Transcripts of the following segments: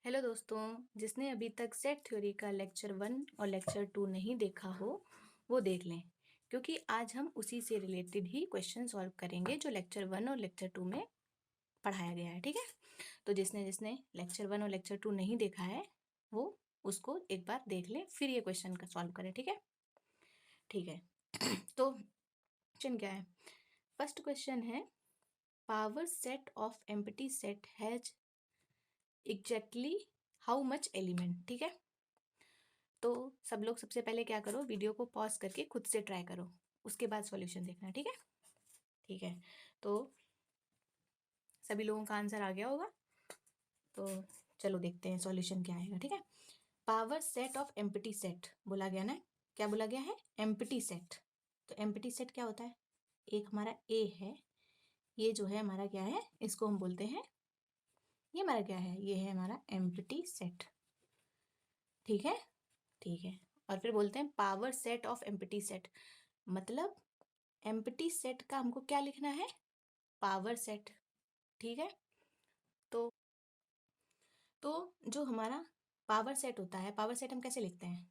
Hello दोस्तों, जिसने अभी तक सेट थ्योरी का लेक्चर 1 और लेक्चर 2 नहीं देखा हो वो देख लें, क्योंकि आज हम उसी से रिलेटेड ही क्वेश्चन सॉल्व करेंगे जो लेक्चर 1 और लेक्चर 2 में पढ़ाया गया है। ठीक है, तो जिसने जिसने लेक्चर 1 और लेक्चर 2 नहीं देखा है वो उसको एक बार देख लें, फिर ये क्वेश्चन का सॉल्व करें। ठीक है, ठीक है। तो क्वेश्चन क्या है? फर्स्ट क्वेश्चन है, power set of empty set has exactly how much element. ठीक है, तो सब लोग सबसे पहले क्या करो, वीडियो को पॉज करके खुद से ट्राई करो, उसके बाद सॉल्यूशन देखना। ठीक है, ठीक है। तो सभी लोगों का आंसर आ गया होगा, तो चलो देखते हैं सॉल्यूशन क्या आएगा। ठीक है, power set of empty set बोला गया ना, क्या बोला गया है? Empty set. तो एम्प्टी सेट क्या होता है? एक हमारा ए है, ये जो है हमारा क्या है, इसको हम बोलते हैं, ये हमारा क्या है, ये है हमारा एम्प्टी सेट। ठीक है, ठीक है। और फिर बोलते हैं power set of empty set, मतलब एम्प्टी सेट का हमको क्या लिखना है? Power set. ठीक है, तो जो हमारा पावर सेट होता है, पावर सेट हम कैसे लिखते हैं?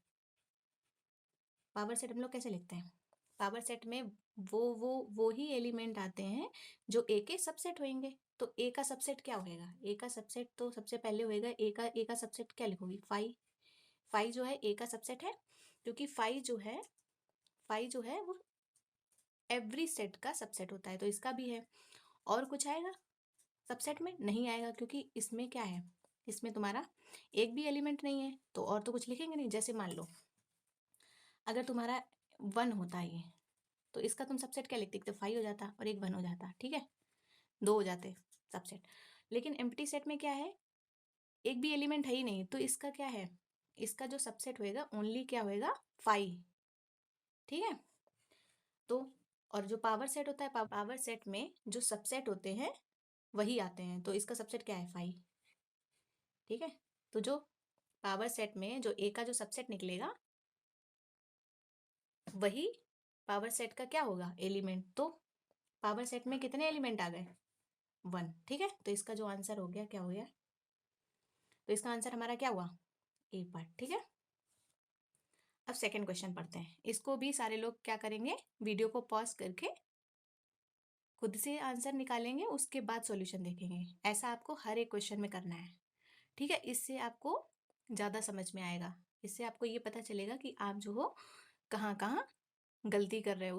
पावर सेट हम लोग कैसे लिखते हैं? पावर सेट में वो ही एलिमेंट आते हैं जो ए के सबसेट होंगे। तो ए का सबसेट क्या होएगा? ए का सबसेट तो सबसे पहले होएगा, ए का सबसेट क्या लिखोगी? फाइव। फाइव जो है ए का सबसेट है, क्योंकि फाइव जो है वो एवरी सेट का सबसेट होता है, तो इसका भी है। और कुछ आएगा सबसेट में? नहीं आएगा, क्योंकि इसमें क्या है, इसमें तुम्हारा एक भी एलिमेंट नहीं है, तो और तो कुछ लिखेंगे नहीं। जैसे मान लो अगर तुम्हारा 1 होता है ये, तो इसका तुम सबसेट क्या लिखते? तो 5 हो जाता और एक 1 हो जाता। ठीक है, 2 हो जाते सबसेट। लेकिन एम्प्टी सेट में क्या है, एक भी एलिमेंट है ही नहीं, तो इसका क्या है, इसका जो सबसेट होएगा ओनली क्या होएगा? 5। ठीक है, तो और जो पावर सेट होता है, पावर सेट में जो सबसेट होते हैं वही आते हैं, तो इसका सबसेट क्या है? 5। ठीक है, तो जो पावर सेट में जो ए का जो सबसेट निकलेगा वही पावर सेट का क्या होगा? एलिमेंट। तो पावर सेट में कितने एलिमेंट आ गए? 1। ठीक है, तो इसका जो आंसर हो गया, क्या हो गया? तो इसका आंसर हमारा क्या हुआ? ए पार्ट। ठीक है, अब सेकंड क्वेश्चन पढ़ते हैं। इसको भी सारे लोग क्या करेंगे, वीडियो को पॉज करके खुद से आंसर निकालेंगे, उसके बाद सॉल्यूशन देखेंगे। ऐसा आपको हर एक क्वेश्चन में करना है। ठीक है, इससे आपको ज़्यादा समझ में आएगा, इससे आपको ये पता चलेगा कि आप जो हो कहाँ कहाँ गलती कर रहे हो।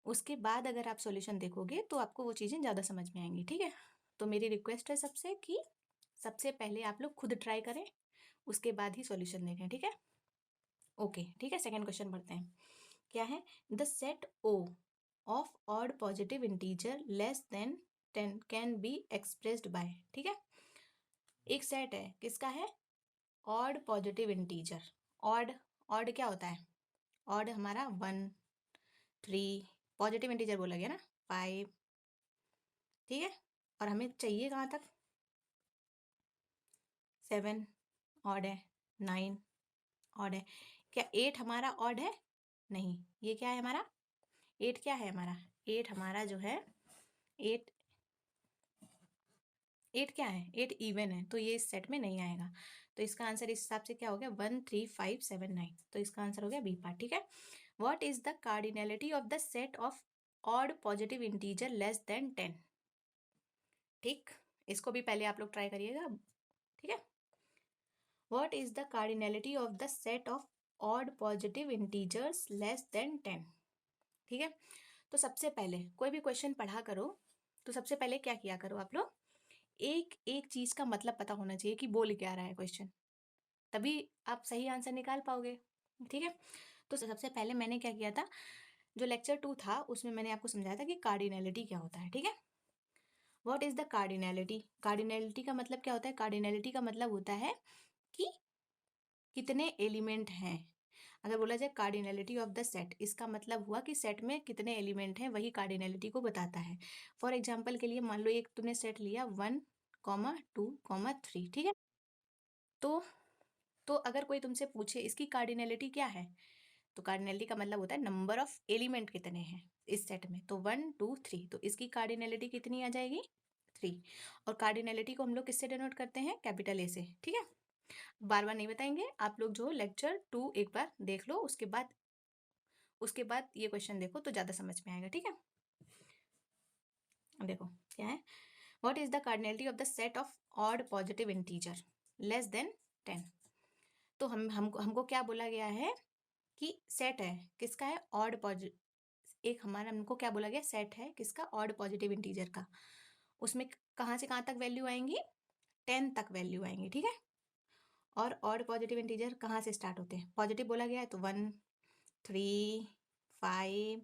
उसके बाद अगर आप सॉल्यूशन देखोगे तो आपको वो चीज़ें ज़्यादा समझ में आएंगी। ठीक है, तो मेरी रिक्वेस्ट है सबसे कि सबसे पहले आप लोग खुद ट्राई करें, उसके बाद ही सॉल्यूशन देखें। ठीक है, ओके। ठीक है, सेकंड क्वेश्चन पढ़ते हैं। क्या है? The set O of odd positive integer less than 10 can be expressed by. ठीक है, एक सेट है, किसका है? Odd positive integer. Odd, odd क्या होता है? ऑड हमारा 1, 3, पॉजिटिव इंटीजर बोला गया ना, 5। ठीक है, और हमें चाहिए कहाँ तक? 7 ऑड है, 9 ऑड है। क्या 8 हमारा ऑड है? नहीं, ये क्या है हमारा? 8 क्या है हमारा? 8 हमारा जो है, 8 8 क्या है? 8 इवन है, तो ये इस सेट में नहीं आएगा। तो इसका आंसर इस हिसाब से क्या हो गया? 1, 3, 5, 7, 9। तो इसका आंसर हो गया बी पार्ट। ठीक है, what is the cardinality of the set of odd positive integer less than 10? ठीक, इसको भी पहले आप लोग ट्राई करिएगा। ठीक है, what is the cardinality of the set of odd positive integers less than 10? ठीक है, तो सबसे पहले कोई भी क्वेश्चन पढ़ा करो तो सबसे पहले क्या किया करो आप लोग, एक एक चीज का मतलब पता होना चाहिए कि बोल क्या रहा है क्वेश्चन, तभी आप सही आंसर निकाल पाओगे। ठीक है, तो सबसे पहले मैंने क्या किया था, जो लेक्चर 2 था उसमें मैंने आपको समझाया था कि कार्डिनलिटी क्या होता है। ठीक है, what is the cardinality? Cardinality का मतलब क्या होता है? कार्डिनलिटी का मतलब होता है कि कितने एलिमेंट हैं। अगर बोला जाए कार्डिनलिटी ऑफ द सेट, इसका मतलब हुआ कि सेट में कितने एलिमेंट हैं, वही कार्डिनलिटी को बताता है। फॉर एग्जाम्पल के लिए मान लो एक तुमने सेट लिया 1, 2, 3। ठीक है, तो अगर कोई तुमसे पूछे इसकी कार्डिनलिटी क्या है, तो कार्डिनलिटी का मतलब होता है नंबर ऑफ एलिमेंट कितने हैं इस सेट में। तो 1, 2, 3, तो इसकी कार्डिनलिटी कितनी आ जाएगी? 3। और कार्डिनलिटी को हम लोग किससे डिनोट करते हैं? कैपिटल ए से। ठीक है, बार बार नहीं बताएंगे, आप लोग जो लेक्चर 2 एक बार देख लो, उसके बाद ये क्वेश्चन देखो तो ज़्यादा समझ में आएगा। ठीक है, देखो क्या है, what is the cardinality of the set of odd positive integer less than 10। तो हमको क्या बोला गया है कि सेट है किसका है? Odd positive. एक हमारा हमको क्या बोला गया? सेट है किसका? ऑड पॉजिटिव इंटीजर का। उसमें कहाँ से कहाँ तक वैल्यू आएंगी? 10 तक वैल्यू आएंगी। ठीक है, और ऑड पॉजिटिव इंटीजर कहाँ से स्टार्ट होते हैं? पॉजिटिव बोला गया है तो 1, 3, 5,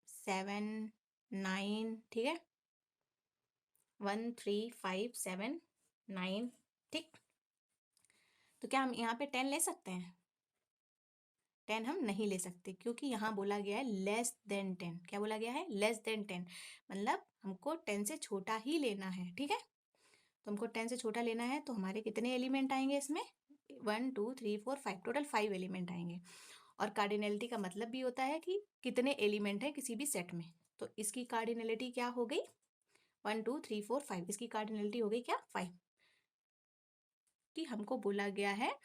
7, 9। ठीक है, 1, 3, 5, 7, 9। ठीक, तो क्या हम यहाँ पे 10 ले सकते हैं? 10 हम नहीं ले सकते, क्योंकि यहाँ बोला गया है लेस देन 10। क्या बोला गया है? लेस देन 10, मतलब हमको 10 से छोटा ही लेना है। ठीक है, तो हमको 10 से छोटा लेना है, तो हमारे कितने एलिमेंट आएंगे इसमें? 1, 2, 3, 4, 5, टोटल 5 एलिमेंट आएंगे। और कार्डिनलिटी का मतलब भी होता है कि कितने एलिमेंट है किसी भी सेट में। तो इसकी कार्डिनलिटी क्या हो गई? 1, 2, 3, 4, 5। इसकी कार्डिनलिटी हो गई क्या? 5। कि हमको बोला गया है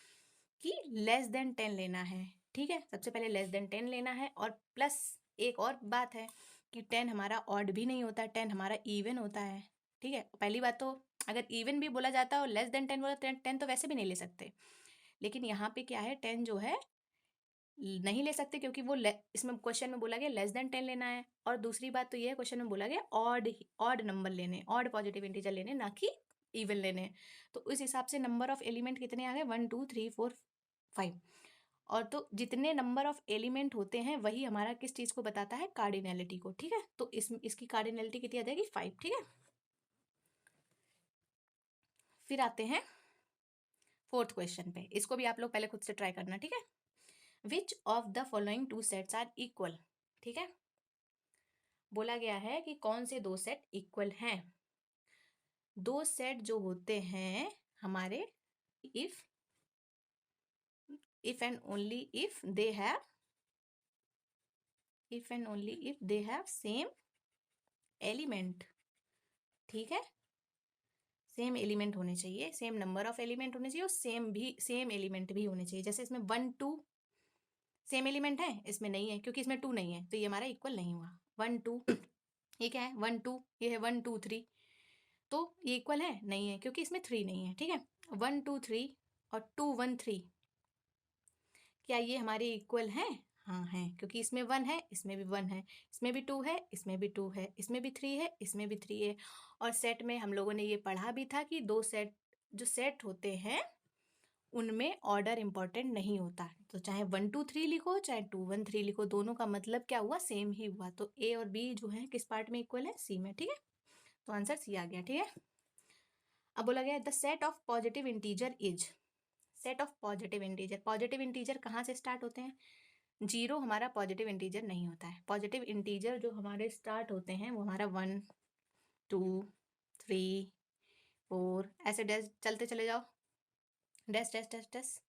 कि लेस देन 10 लेना है। ठीक है, सबसे पहले लेस देन 10 लेना है, और प्लस एक और बात है कि 10 हमारा ऑड भी नहीं होता, 10 हमारा इवन होता है। ठीक है, पहली बात तो अगर इवन भी बोला जाता है और लेस देन 10 बोला, 10 तो वैसे भी नहीं ले सकते। लेकिन यहाँ पे क्या है, 10 जो है नहीं ले सकते, क्योंकि वो इसमें क्वेश्चन में बोला गया लेस देन 10 लेना है। और दूसरी बात तो ये है, क्वेश्चन में बोला गया ऑड नंबर लेने, ऑड पॉजिटिव इंटीजर लेने, ना कि इवन लेने। तो उस हिसाब से नंबर ऑफ एलिमेंट कितने आ गए? 1, 2, 3, 4, 5। और तो जितने नंबर ऑफ एलिमेंट होते हैं वही हमारा किस चीज को बताता है? कार्डिनलिटी को। ठीक है, तो इसकी कार्डिनलिटी कितनी आ जाएगी? 5। ठीक है, फिर आते हैं 4th क्वेश्चन पे। इसको भी आप लोग पहले खुद से ट्राई करना। ठीक है, which of the following 2 sets are equal. ठीक है, बोला गया है कि कौन से 2 सेट इक्वल हैं। 2 सेट जो होते हैं हमारे, if and only if they have same element। ठीक है, सेम एलिमेंट होने चाहिए, सेम नंबर ऑफ एलिमेंट होने चाहिए, और सेम एलिमेंट भी होने चाहिए। जैसे इसमें 1, 2 सेम एलिमेंट है, इसमें नहीं है, क्योंकि इसमें 2 नहीं है, तो ये हमारा इक्वल नहीं हुआ। 1, 2 ये क्या है? 1, 2 ये है 1, 2, 3, तो ये इक्वल है? नहीं है, क्योंकि इसमें 3 नहीं है। ठीक है, 1, 2, 3 और 2, 1, 3, क्या ये हमारे इक्वल हैं? हाँ हैं, क्योंकि इसमें 1 है, इसमें भी 1 है, इसमें भी 2 है, इसमें भी 2 है, इसमें भी 3 है, इसमें भी 3 है। और सेट में हम लोगों ने ये पढ़ा भी था कि 2 सेट जो सेट होते हैं उनमें ऑर्डर इंपॉर्टेंट नहीं होता। तो चाहे 1, 2, 3 लिखो, चाहे 2, 1, 3 लिखो, दोनों का मतलब क्या हुआ? सेम ही हुआ। तो ए और बी जो है किस पार्ट में इक्वल है? सी में। ठीक है, तो आंसर सी आ गया। ठीक है, अब बोला गया the set of positive integer is. Set of positive integer कहाँ से स्टार्ट होते हैं? 0 हमारा पॉजिटिव इंटीजर नहीं होता है। पॉजिटिव इंटीजर जो हमारे स्टार्ट होते हैं वो हमारा 1, 2, 3, 4 ऐसे डैश चलते चले जाओ, dash dash dash dash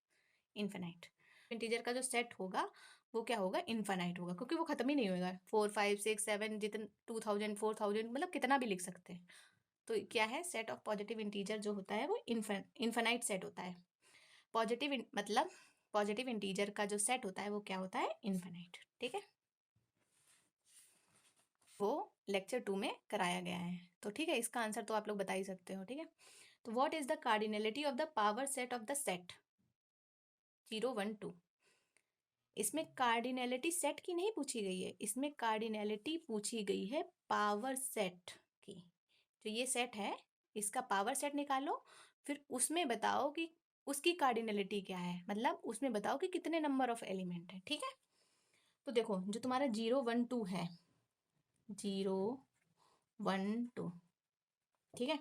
infinite. Integer का जो सेट होगा वो क्या होगा? इन्फिनाइट होगा, क्योंकि वो खत्म ही नहीं होगा। 4, 5, 6, 7 जितने 2000, 4000 मतलब कितना भी लिख सकते हैं। तो क्या है? सेट ऑफ पॉजिटिव इंटीजर जो होता है वो इन्फिनाइट सेट होता है। मतलब पॉजिटिव इंटीजर का जो सेट होता है वो क्या होता है? इन्फिनाइट। ठीक है, वो लेक्चर 2 में कराया गया है। तो ठीक है, इसका आंसर तो आप लोग बता ही सकते हो। ठीक है, तो what is the cardinality of the power set of the set 0, 1, 2। इसमें कार्डिनलिटी सेट की नहीं पूछी गई है, इसमें कार्डिनलिटी पूछी गई है पावर सेट की। तो ये सेट है, इसका पावर सेट निकालो, फिर उसमें बताओ कि उसकी कार्डिनलिटी क्या है, मतलब उसमें बताओ कि कितने नंबर ऑफ एलिमेंट है। ठीक है, तो देखो जो तुम्हारा 0, 1, 2 है, 0, 1, 2, ठीक है,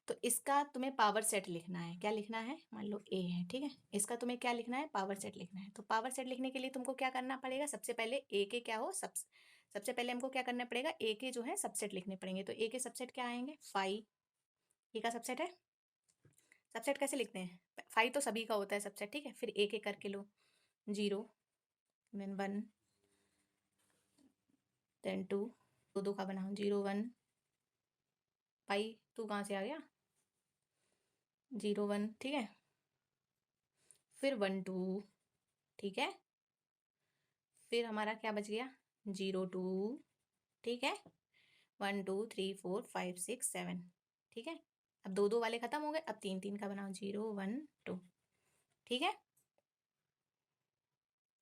तो इसका तुम्हें पावर सेट लिखना है। क्या लिखना है? मान लो ए है, ठीक है, इसका तुम्हें क्या लिखना है? पावर सेट लिखना है। तो पावर सेट लिखने के लिए तुमको क्या करना पड़ेगा? सबसे पहले ए के क्या हो सबसे पहले हमको क्या करना पड़ेगा? ए के जो है सबसेट लिखने पड़ेंगे। तो ए के सबसेट क्या आएंगे? 5, ए का सबसेट है। सबसेट कैसे लिखते हैं? 5 तो सभी का होता है सबसेट। ठीक है, फिर ए के करके लो, 0, देन 1, देन 2, दो का बनाओ, 0, 1, पाई टू कहाँ से आ गया, 0 1, ठीक है, फिर 1 2, ठीक है, फिर हमारा क्या बच गया 0 2, ठीक है, 1 2 3 4 5 6 7, ठीक है। अब दो दो वाले खत्म हो गए, अब तीन तीन का बनाओ 0 1 2, ठीक है।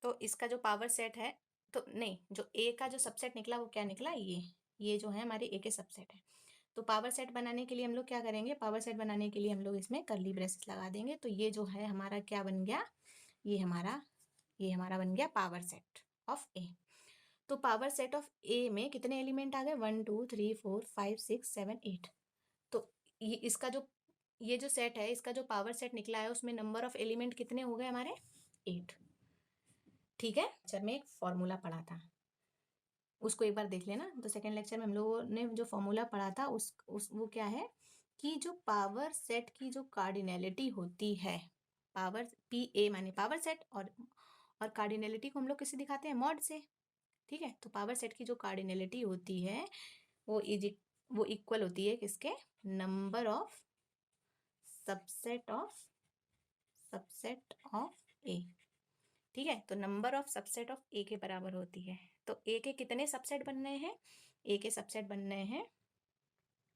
तो इसका जो पावर सेट है, तो नहीं, जो ए का जो सबसेट निकला वो क्या निकला, ये जो है हमारे ए के सबसेट है। तो पावर सेट बनाने के लिए हम लोग क्या करेंगे, पावर सेट बनाने के लिए हम लोग इसमें कर्ली ब्रेसेस लगा देंगे। तो ये जो है हमारा क्या बन गया, ये हमारा बन गया पावर सेट ऑफ ए। तो पावर सेट ऑफ ए में कितने एलिमेंट आ गए, 1 2 3 4 5 6 7 8। तो ये जो सेट है, इसका जो पावर सेट निकला है उसमें नंबर ऑफ एलिमेंट कितने हो गए हमारे, 8, ठीक है। लेक्चर में एक फॉर्मूला पढ़ा था, उसको एक बार देख लेना। तो सेकेंड लेक्चर में हम लोगों ने जो फॉर्मूला पढ़ा था वो क्या है कि जो पावर सेट की जो कार्डिनैलिटी होती है, पावर पी ए माने पावर सेट, और कार्डिनैलिटी को हम लोग किससे दिखाते हैं, मॉड से, ठीक है। तो पावर सेट की जो कार्डिनैलिटी होती है वो इक्वल होती है किसके, नंबर ऑफ सबसेट ऑफ ए, ठीक है। तो नंबर ऑफ सबसेट ऑफ ए के बराबर होती है। तो ए के कितने सबसेट बनने हैं, ए के सबसेट बनने हैं,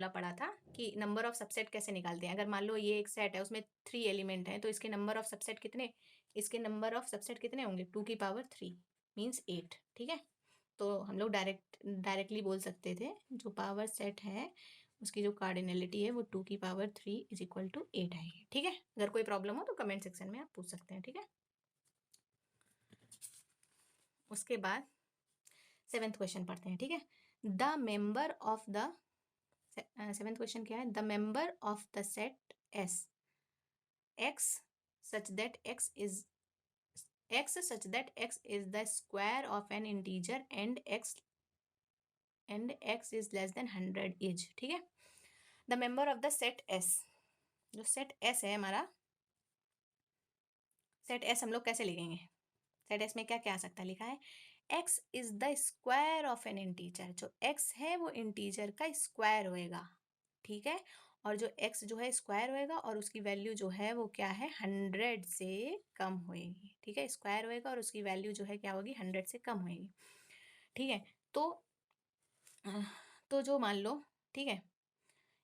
पढ़ा था कि नंबर ऑफ सबसेट कैसे निकालते हैं। अगर मान लो ये एक सेट है, उसमें 3 एलिमेंट हैं, तो इसके नंबर ऑफ सबसेट कितने, इसके नंबर ऑफ सबसेट कितने होंगे, 2 की पावर 3 मीन्स 8, ठीक है। तो हम लोग डायरेक्टली बोल सकते थे जो पावर सेट है उसकी जो कार्डिनैलिटी है वो 2 की पावर 3 इज इक्वल टू 8 आएगी, ठीक है। अगर कोई प्रॉब्लम हो तो कमेंट सेक्शन में आप पूछ सकते हैं, ठीक है। उसके बाद 7th क्वेश्चन पढ़ते हैं, ठीक है। The member of the 7th question क्या है, the member of the set S x such that x is the square of N integer and x is less than 100 is, ठीक है। The member of the set S, जो set S है हमारा, set S हम लोग कैसे लिखेंगे, set S में क्या क्या आ सकता है, लिखा है x is the square of N integer, जो x है वो इंटीजर का स्क्वायर होएगा, ठीक है। और जो x जो है स्क्वायर होएगा और उसकी वैल्यू जो है वो क्या है, 100 से कम होएगी, ठीक है। स्क्वायर होएगा और उसकी वैल्यू जो है क्या होगी, 100 से कम होएगी, ठीक है। तो जो मान लो, ठीक है,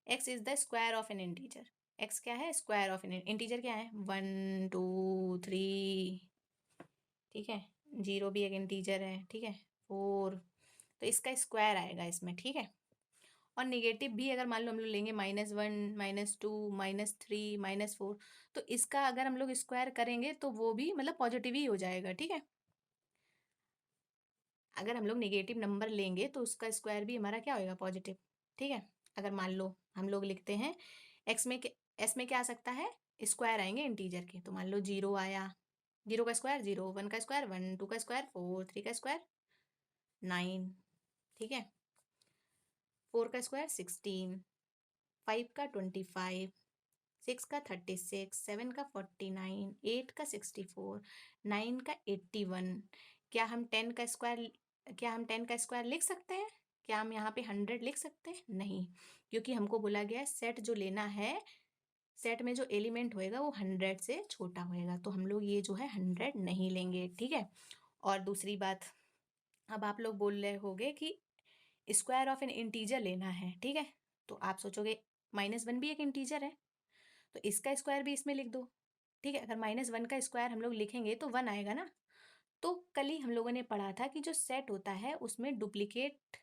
x is the square of N integer, x क्या है, स्क्वायर ऑफ एन इंटीजर क्या है, 1 2 3, ठीक है, 0 भी एक इंटीजर है, ठीक है, 4, तो इसका स्क्वायर आएगा इसमें, ठीक है। और निगेटिव भी अगर मान लो हम लोग लेंगे -1 -2 -3 -4, तो इसका अगर हम लोग स्क्वायर करेंगे तो वो भी मतलब पॉजिटिव ही हो जाएगा, ठीक है। अगर हम लोग निगेटिव नंबर लेंगे तो उसका स्क्वायर भी हमारा क्या होगा, पॉजिटिव, ठीक है। अगर मान लो हम लोग लिखते हैं एस में क्या आ सकता है, स्क्वायर आएंगे इंटीजर के, तो मान लो 0 आया, 0 का स्क्वायर 0, 1 का स्क्वायर 1, 2 का स्क्वायर 4, 3 का स्क्वायर 9, ठीक है, 4 का स्क्वायर 16, 5 का 25, 6 का 36, 7 का 49, 8 का 64, 9 का 81। क्या हम 10 का स्क्वायर लिख सकते हैं, क्या हम यहाँ पे 100 लिख सकते हैं, नहीं, क्योंकि हमको बोला गया है सेट जो लेना है, सेट में जो एलिमेंट होएगा वो 100 से छोटा होएगा, तो हम लोग ये जो है 100 नहीं लेंगे, ठीक है। और दूसरी बात, अब आप लोग बोल रहे होगे कि स्क्वायर ऑफ एन इंटीजर लेना है, ठीक है, तो आप सोचोगे -1 भी एक इंटीजर है, तो इसका स्क्वायर भी इसमें लिख दो, ठीक है। अगर -1 का स्क्वायर हम लोग लिखेंगे तो 1 आएगा ना। तो कल ही हम लोगों ने पढ़ा था कि जो सेट होता है उसमें डुप्लीकेट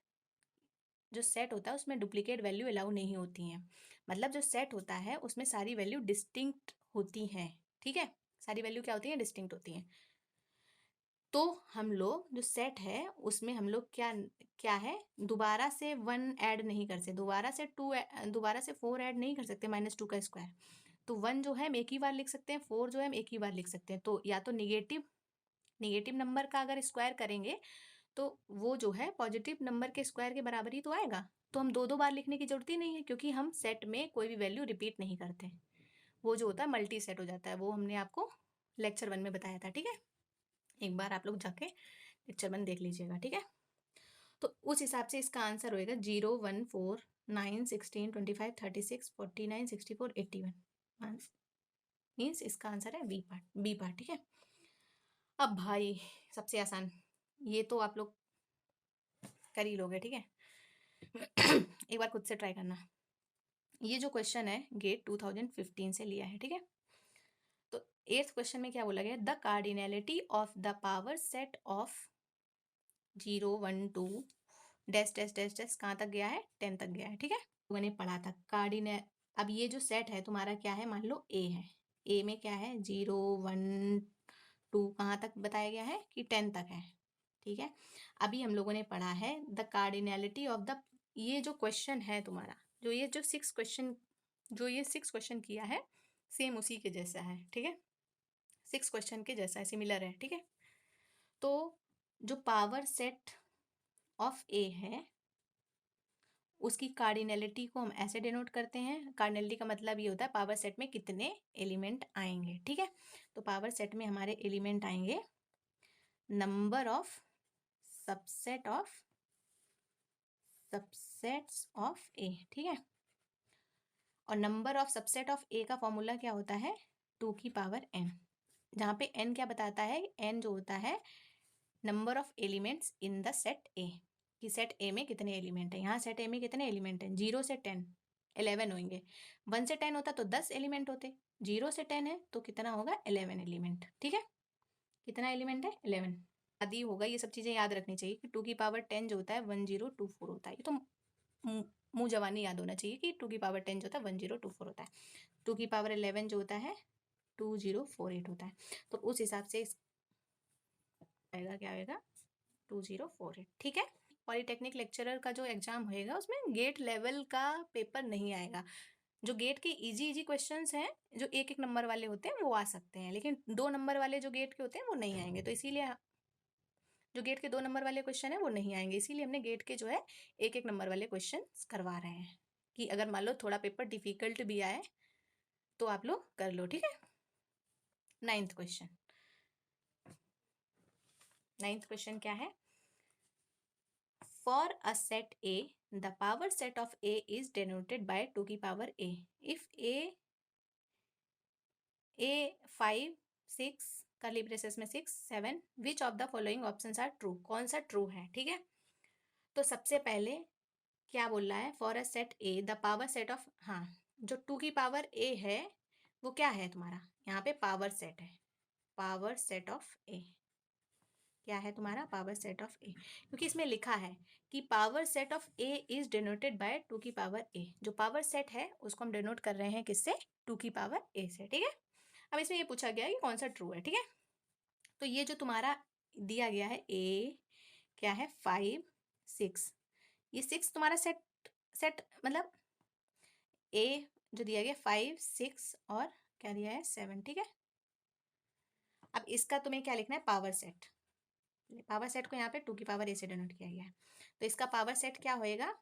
वैल्यू अलाउ नहीं होती हैं, मतलब जो सेट होता है उसमें सारी वैल्यू डिस्टिंक्ट होती हैं, ठीक है, सारी वैल्यू क्या होती हैं, डिस्टिंक्ट होती हैं। तो हम लोग जो सेट है उसमें हम लोग क्या है, दोबारा से 1 ऐड नहीं कर सकते, दोबारा से 4 ऐड नहीं कर सकते, -2 का स्क्वायर। तो 1 जो है हम एक ही बार लिख सकते हैं, 4 जो है हम एक ही बार लिख सकते हैं। तो या तो निगेटिव नंबर का अगर स्क्वायर करेंगे तो वो जो है पॉजिटिव नंबर के स्क्वायर के बराबर ही तो आएगा। तो हम 2 बार लिखने की जरूरत ही नहीं है, क्योंकि हम सेट में कोई भी वैल्यू रिपीट नहीं करते, वो जो होता है मल्टी सेट हो जाता है, वो हमने आपको लेक्चर 1 में बताया था, ठीक है। एक बार आप लोग जाके लेक्चर 1 देख लीजिएगा, ठीक है। तो उस हिसाब से इसका आंसर होएगा 0 1 4 9, 16, 25, 36, 49, 64, 81 मीन्स इसका आंसर है बी पार्ट। ठीक है, अब भाई सबसे आसान, ये तो आप लोग कर ही लोगे। ठीक है, एक बार खुद से ट्राई करना। ये जो क्वेश्चन है गेट 2015 से लिया है। ठीक है, तो 8th क्वेश्चन में क्या बोला गया, the cardinality of the power set of 0, 1, 2 dash dash dash dash कहाँ तक गया है, 10 तक गया है। ठीक है, लोगों ने पढ़ा था कार्डिने। अब ये जो सेट है तुम्हारा क्या है, मान लो ए है, ए में क्या है 0, 1, 2 कहाँ तक बताया गया है कि 10 तक है। ठीक है, अभी हम लोगों ने पढ़ा है द कार्डिनैलिटी ऑफ द, ये जो क्वेश्चन है तुम्हारा, जो ये जो 6 क्वेश्चन किया है सेम उसी के जैसा है। ठीक है, 6 क्वेश्चन के जैसा है, सिमिलर है। ठीक है, तो जो पावर सेट ऑफ ए है उसकी कार्डिनैलिटी को हम ऐसे डिनोट करते हैं। कार्डिनैलिटी का मतलब ये होता है पावर सेट में कितने एलिमेंट आएंगे। ठीक है, तो पावर सेट में हमारे एलिमेंट आएंगे नंबर ऑफ सबसेट्स ऑफ ए। ठीक है, और नंबर ऑफ सबसेट ऑफ ए का फॉर्मूला क्या होता है, 2 की पावर n, जहाँ पे n क्या बताता है, n जो होता है number of elements in the set ए, कि सेट ए में कितने एलिमेंट हैं। यहाँ सेट ए में कितने एलिमेंट हैं, 0 से 10 11 होंगे। 1 से 10 होता तो 10 एलिमेंट होते, 0 से 10 है तो कितना होगा 11 एलिमेंट। ठीक है, कितना एलिमेंट है 11। आदि होगा, ये सब चीज़ें याद रखनी चाहिए कि 2 की पावर 10 जो होता है 1024 होता है। ये तो मुंह जवानी याद होना चाहिए कि 2 की पावर 10 जो होता है 1024 होता है। 2 की पावर 11 जो होता है 2048 होता है। तो उस हिसाब से आएगा, क्या आएगा 2048। ठीक है, पॉलीटेक्निक लेक्चरर का जो एग्जाम होएगा उसमें गेट लेवल का पेपर नहीं आएगा। जो गेट के इजी क्वेश्चंस हैं जो 1-1 नंबर वाले होते हैं वो आ सकते हैं, लेकिन 2 नंबर वाले जो गेट के होते हैं वो नहीं आएंगे। तो इसीलिए जो गेट के 2 नंबर वाले क्वेश्चन है वो नहीं आएंगे, इसीलिए हमने गेट के जो है 1-1 नंबर वाले क्वेश्चन करवा रहे हैं कि अगर मान लो थोड़ा पेपर डिफिकल्ट भी आए तो आप लोग कर लो। ठीक है, 9th क्वेश्चन क्या है, for a set A, the power set of A is denoted by 2 की power A. If A 5, 6 curly braces में 6, 7 which of the following options are true, कौन सा ट्रू है। ठीक है, तो सबसे पहले क्या बोल रहा है, for a set A the power set of, हाँ जो 2 की पावर A है वो क्या है तुम्हारा, यहाँ पे पावर सेट है, पावर सेट ऑफ A क्या है तुम्हारा, पावर सेट ऑफ ए, क्योंकि इसमें लिखा है कि power set of A is denoted by 2 की पावर ए। जो पावर सेट है उसको हम डिनोट कर रहे हैं किससे, 2 की पावर ए से। ठीक है, अब इसमें ये पूछा गया है कि कौन सा ट्रू है। ठीक है, तो ये जो तुम्हारा दिया गया है ए क्या है 5, 6, ये 6 तुम्हारा सेट मतलब ए जो दिया गया 5, 6 और क्या दिया है 7। ठीक है, अब इसका तुम्हें क्या लिखना है, पावर सेट। पावर सेट को यहाँ पे 2 की पावर ए से डिनोट किया गया है, तो इसका पावर सेट क्या होएगा,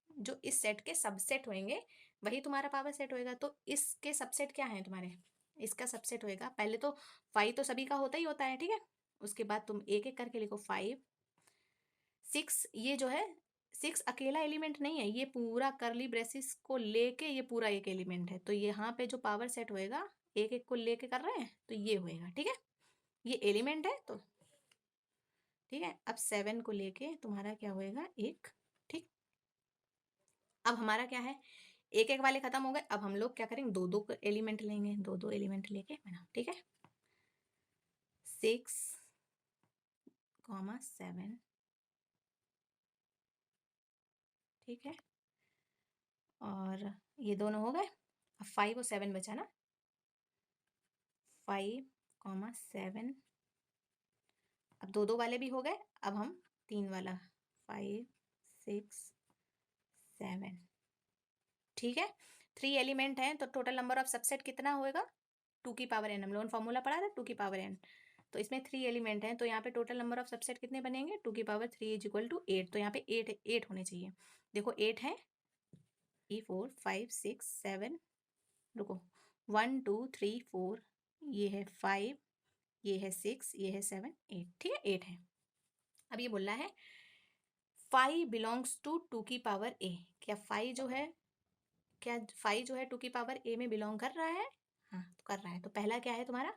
जो इस सेट के सबसेट होंगे वही तुम्हारा पावर सेट होएगा। तो इसके सबसेट क्या हैं तुम्हारे, इसका सबसेट होएगा, पहले तो 5 तो सभी का होता ही होता है। ठीक है, उसके बाद तुम एक एक करके लिखो 5, 6, ये जो है 6 अकेला एलिमेंट नहीं है, ये पूरा कर्ली ब्रेसिस को लेके ये पूरा एक एलिमेंट है। तो यहाँ पे जो पावर सेट होएगा एक एक को लेके कर रहे हैं तो ये होएगा। ठीक है, ये एलिमेंट है तो ठीक है। अब 7 को लेके तुम्हारा क्या होएगा एक। ठीक, अब हमारा क्या है, एक एक वाले खत्म हो गए, अब हम लोग क्या करेंगे, 2-2 एलिमेंट लेंगे, 2-2 एलिमेंट लेके बना। ठीक है, 6, 7, ठीक है, और ये दोनों हो गए। अब 5 और 7 बचा ना, 5, 7, अब 2-2 वाले भी हो गए, अब हम 3 वाला 5, 6, 7। ठीक है, 3 एलिमेंट हैं तो टोटल नंबर ऑफ सबसेट कितना होएगा, 2 की पावर n। हम लोगों ने फॉर्मूला पढ़ा था 2 की पावर n, तो इसमें 3 एलिमेंट हैं तो यहाँ पे टोटल नंबर ऑफ सबसेट कितने बनेंगे, 2 की पावर 3 इज इक्वल टू 8। तो यहाँ पे 8 होने चाहिए। देखो 8 है, 3, 4, 5, 6, 7, रुको 1, 2, 3, 4, ये है 5, ये है 6, ये है 7, 8। ठीक है, 8 है। अब ये बोल रहा है 5 बिलोंग्स टू 2 की पावर a। क्या 5 जो है 2 की पावर a में बिलोंग कर रहा है? हाँ, तो कर रहा है। तो पहला क्या है तुम्हारा?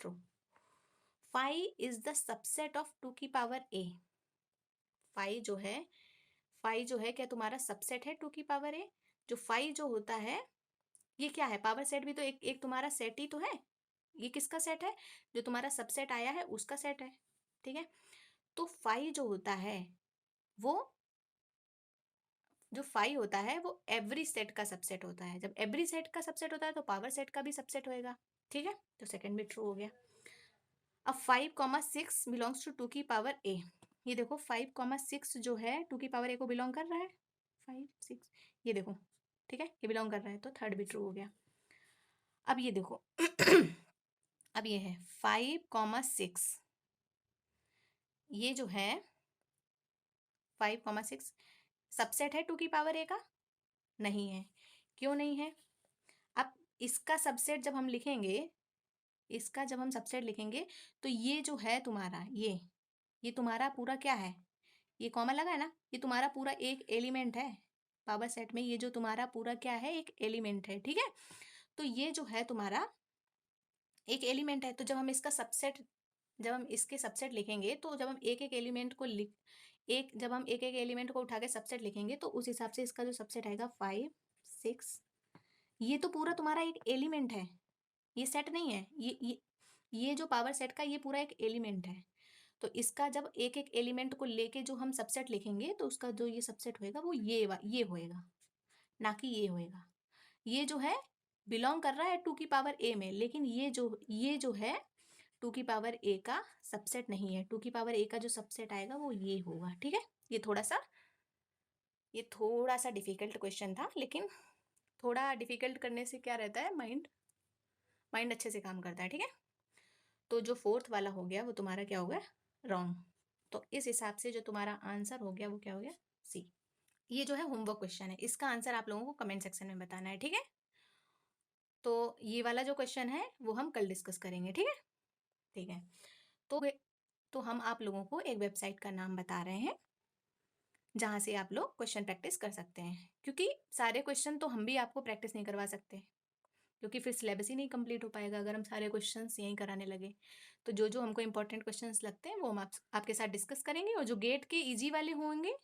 True. 5 is the subset of 2 की पावर a। 5 जो है क्या तुम्हारा सबसेट है 2 की पावर a? जो 5 जो होता है ये क्या है? पावर सेट भी तो एक तुम्हारा सेट ही तो है। ये किसका सेट है? जो तुम्हारा सबसेट आया है उसका सेट है। ठीक है, तो 5 जो होता है वो जो 5 होता है वो एवरी सेट का सबसेट होता है। जब एवरी सेट का सबसेट होता है तो पावर सेट का भी सबसेट होएगा। ठीक है, तो सेकंड भी ट्रू हो गया। अब 5,6 बिलोंग्स टू 2 की पावर a। ये देखो 5,6 जो है 2 की पावर a को बिलोंग कर रहा है। 5 6 ये देखो, ठीक है, ये बिलोंग कर रहा है, तो थर्ड भी ट्रू हो गया। अब ये देखो अब ये है 5,6, ये जो है 5,6 सबसेट है 2 की पावर a का? नहीं है। क्यों नहीं है? अब इसका सबसेट जब हम लिखेंगे, इसका जब हम सबसेट लिखेंगे तो ये जो है तुम्हारा ये तुम्हारा पूरा क्या है? ये कॉमन लगा है ना, ये तुम्हारा पूरा एक एलिमेंट है पावर सेट में। ये जो तुम्हारा पूरा क्या है? एक एलिमेंट है। ठीक है, तो ये जो है तुम्हारा एक एलिमेंट है। तो जब हम इसके सबसेट लिखेंगे तो जब हम एक एक एलिमेंट को जब हम एक एक एलिमेंट को उठा के सबसेट लिखेंगे तो उस हिसाब से इसका जो सबसेट आएगा 5 6। ये तो पूरा तुम्हारा एक एलिमेंट है, ये सेट नहीं है। ये जो पावर सेट का ये पूरा एक एलिमेंट है। तो इसका जब एक एक एलिमेंट को लेके जो हम सबसेट लिखेंगे तो उसका जो ये सबसेट होएगा वो ये होएगा, ना कि ये होएगा। ये जो है बिलोंग कर रहा है 2 की पावर a में, लेकिन ये जो है 2 की पावर a का सबसेट नहीं है। 2 की पावर a का जो सबसेट आएगा वो ये होगा। ठीक है, ये थोड़ा सा डिफिकल्ट क्वेश्चन था, लेकिन थोड़ा डिफिकल्ट करने से क्या रहता है, माइंड अच्छे से काम करता है। ठीक है, तो जो फोर्थ वाला हो गया वो तुम्हारा क्या हो गया? रॉन्ग। तो इस हिसाब से जो तुम्हारा आंसर हो गया वो क्या हो गया? सी। ये जो है होमवर्क क्वेश्चन है, इसका आंसर आप लोगों को कमेंट सेक्शन में बताना है। ठीक है, तो ये वाला जो क्वेश्चन है वो हम कल डिस्कस करेंगे। ठीक है, ठीक है। तो हम आप लोगों को एक वेबसाइट का नाम बता रहे हैं जहाँ से आप लोग क्वेश्चन प्रैक्टिस कर सकते हैं, क्योंकि सारे क्वेश्चन तो हम भी आपको प्रैक्टिस नहीं करवा सकते, क्योंकि फिर सिलेबस ही नहीं कंप्लीट हो पाएगा अगर हम सारे क्वेश्चंस यहीं कराने लगे। तो जो जो हमको इंपॉर्टेंट क्वेश्चंस लगते हैं वो हम आपके साथ डिस्कस करेंगे, और जो गेट के इजी वाले होंगे,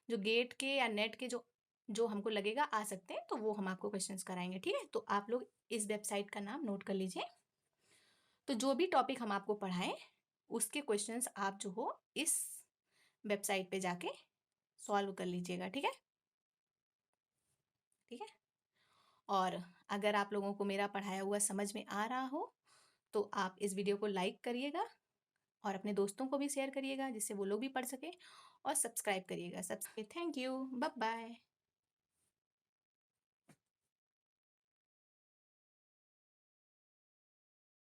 जो गेट के या नेट के जो जो हमको लगेगा आ सकते हैं, तो वो हम आपको क्वेश्चंस कराएंगे। ठीक है, तो आप लोग इस वेबसाइट का नाम नोट कर लीजिए। तो जो भी टॉपिक हम आपको पढ़ाएं उसके क्वेश्चंस आप जो हो इस वेबसाइट पे जाके सॉल्व कर लीजिएगा। ठीक है, ठीक है। और अगर आप लोगों को मेरा पढ़ाया हुआ समझ में आ रहा हो तो आप इस वीडियो को लाइक करिएगा और अपने दोस्तों को भी शेयर करिएगा, जिससे वो लोग भी पढ़ सके, और सब्सक्राइब करिएगा। Thank you, bye bye.